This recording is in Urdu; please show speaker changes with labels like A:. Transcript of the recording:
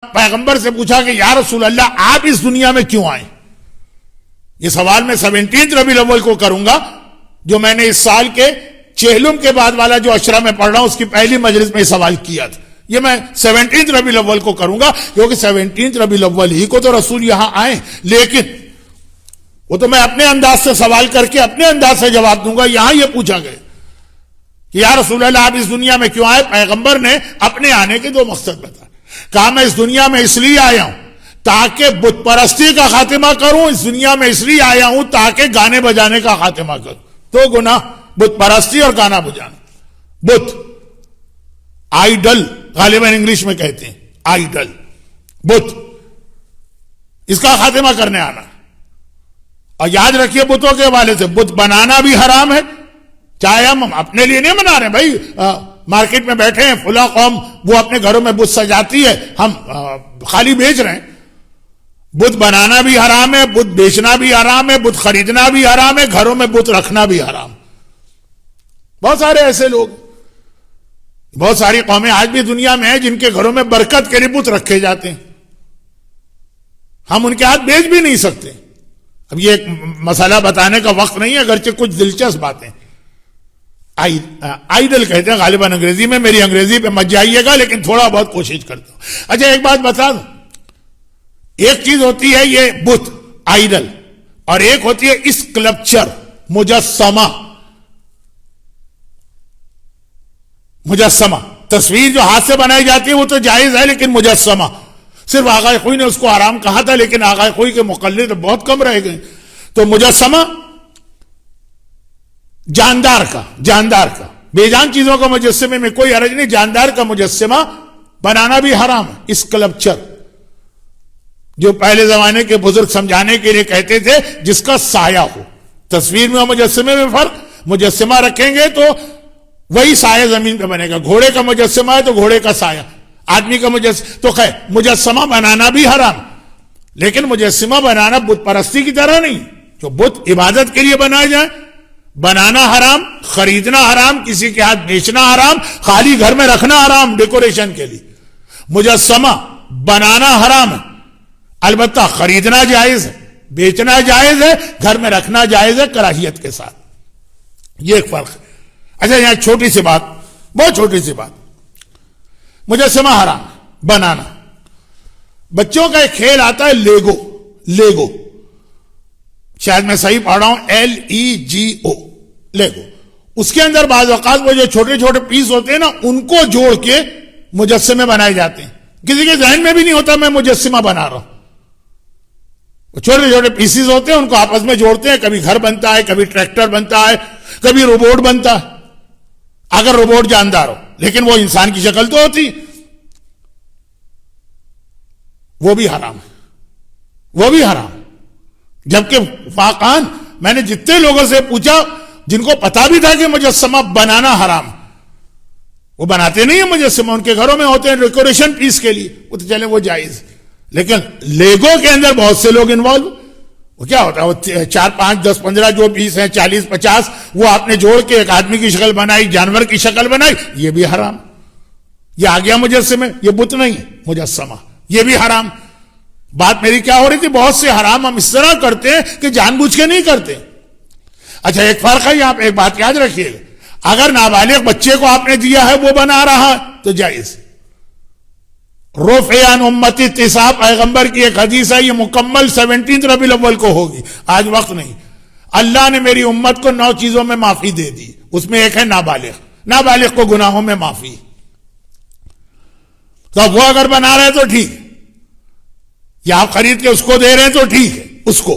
A: پیغمبر سے پوچھا کہ یا رسول اللہ آپ اس دنیا میں کیوں آئے؟ یہ سوال میں 17 ربیع الاول کو کروں گا، جو میں نے اس سال کے چہلم کے بعد والا جو عشرہ میں پڑھ رہا ہوں اس کی پہلی مجلس میں یہ سوال کیا تھا. یہ میں 17 ربیع الاول کو کروں گا، کیونکہ 17 ربیع الاول ہی کو تو رسول یہاں آئے، لیکن وہ تو میں اپنے انداز سے سوال کر کے اپنے انداز سے جواب دوں گا. یہاں یہ پوچھا گیا کہ یا رسول اللہ آپ اس دنیا میں کیوں آئے؟ پیغمبر نے اپنے آنے کے 2 مقصد بتائے. کہا میں اس دنیا میں اس لیے آیا ہوں تاکہ بت پرستی کا خاتمہ کروں، اس دنیا میں اس لیے آیا ہوں تاکہ گانے بجانے کا خاتمہ کروں. 2 گناہ، بت پرستی اور گانا بجانا. بت آئیڈل غالباً انگلش میں کہتے ہیں، آئیڈل بت، اس کا خاتمہ کرنے آنا. اور یاد رکھیے بتوں کے حوالے سے بت بنانا بھی حرام ہے، چاہے ہم اپنے لیے نہیں بنا رہے بھائی. مارکیٹ میں بیٹھے ہیں، فلاں قوم وہ اپنے گھروں میں بت سجاتی ہے، ہم خالی بیچ رہے ہیں. بت بنانا بھی حرام ہے، بت بیچنا بھی حرام ہے، بت خریدنا بھی حرام ہے، گھروں میں بت رکھنا بھی حرام. بہت سارے ایسے لوگ، بہت ساری قومیں آج بھی دنیا میں ہیں جن کے گھروں میں برکت کے لیے بت رکھے جاتے ہیں. ہم ان کے ہاتھ بیچ بھی نہیں سکتے. اب یہ ایک مسئلہ بتانے کا وقت نہیں ہے، اگرچہ کچھ دلچسپ باتیں. آئیڈل کہتے ہیں غالباً انگریزی میں، میری انگریزی پہ مت جائیے گا لیکن تھوڑا بہت کوشش کرتا ہوں. اچھا ایک بات بتا دوں، ایک چیز ہوتی ہے یہ بت آئیڈل، اور ایک ہوتی ہے اسکلپچر، مجسمہ. مجسمہ تصویر جو ہاتھ سے بنائی جاتی ہے وہ تو جائز ہے، لیکن مجسمہ صرف آغا خوئی نے اس کو حرام کہا تھا، لیکن آغا خوئی کے مقلد بہت کم رہ گئے. تو مجسمہ جاندار کا بے جان چیزوں کا مجسمے میں کوئی حرج نہیں، جاندار کا مجسمہ بنانا بھی حرام ہے. اسکلپچر جو پہلے زمانے کے بزرگ سمجھانے کے لیے کہتے تھے جس کا سایہ ہو. تصویر میں اور مجسمے میں فرق، مجسمہ رکھیں گے تو وہی سایہ زمین پہ بنے گا. گھوڑے کا مجسمہ ہے تو گھوڑے کا سایہ، آدمی کا مجسمہ. تو خیر مجسمہ بنانا بھی حرام، لیکن مجسمہ بنانا بت پرستی کی طرح نہیں. جو بت عبادت کے لیے بنائے جائیں، بنانا حرام، خریدنا حرام، کسی کے ہاتھ بیچنا حرام، خالی گھر میں رکھنا حرام ڈیکوریشن کے لیے. مجسمہ بنانا حرام ہے، البتہ خریدنا جائز ہے، بیچنا جائز ہے، گھر میں رکھنا جائز ہے کراہیت کے ساتھ. یہ ایک فرق ہے. اچھا یہاں چھوٹی سی بات، بہت چھوٹی سی بات، مجسمہ حرام بنانا. بچوں کا ایک کھیل آتا ہے لیگو، شاید میں صحیح پڑھ رہا ہوں، LEGO، لیگو. اس کے اندر بعض اوقات وہ جو چھوٹے چھوٹے پیس ہوتے ہیں نا، ان کو جوڑ کے مجسمے بنائے جاتے ہیں. کسی کے ذہن میں بھی نہیں ہوتا میں مجسمہ بنا رہا ہوں. وہ چھوٹے چھوٹے پیسز ہوتے ہیں، ان کو آپس میں جوڑتے ہیں، کبھی گھر بنتا ہے، کبھی ٹریکٹر بنتا ہے، کبھی روبوٹ بنتا ہے. اگر روبوٹ جاندار ہو، لیکن وہ انسان کی شکل تو ہوتی، وہ بھی حرام ہے، وہ بھی حرام. جبکہ واقعاً میں نے جتنے لوگوں سے پوچھا جن کو پتا بھی تھا کہ مجسمہ بنانا حرام، وہ بناتے نہیں ہیں مجسمہ، ان کے گھروں میں ہوتے ہیں ڈیکوریشن پیس کے لیے، وہ تو چلے وہ جائز. لیکن لیگو کے اندر بہت سے لوگ انوالو. وہ کیا ہوتا ہے، وہ 4 5 10 15 جو پیس ہیں، 40 50، وہ آپ نے جوڑ کے ایک آدمی کی شکل بنائی، جانور کی شکل بنائی، یہ بھی حرام. یہ آ گیا مجسمے، یہ بت نہیں مجسمہ، یہ بھی حرام. بات میری کیا ہو رہی تھی، بہت سے حرام ہم اس طرح کرتے ہیں کہ جان بوجھ کے نہیں کرتے. اچھا ایک فرق ہے یہاں پہ، ایک بات یاد رکھیے گا، اگر نابالغ بچے کو آپ نے دیا ہے وہ بنا رہا ہے تو جائز. رفع عن امتی اتساع پیغمبر کی ایک حدیث ہے، یہ مکمل 17 ربیع الاول کو ہوگی، آج وقت نہیں. اللہ نے میری امت کو 9 چیزوں میں معافی دے دی، اس میں ایک ہے نابالغ کو گناہوں میں معافی. تو وہ اگر بنا رہے تو ٹھیک، یا آپ خرید کے اس کو دے رہے ہیں تو ٹھیک ہے اس کو،